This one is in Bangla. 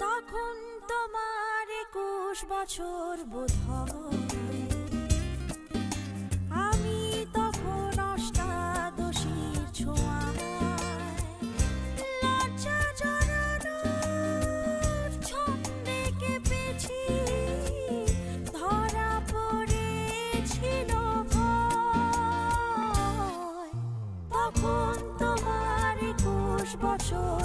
তখন তোমার 21 বছর বোধ হয়। আমি তখন অষ্টাদশীর ছোঁয়ায় লজ্জা জড়ানোর ছন্দে কেঁপেছি, ধরা পড়েছিল ভয়। তখন তোমার 21 বছর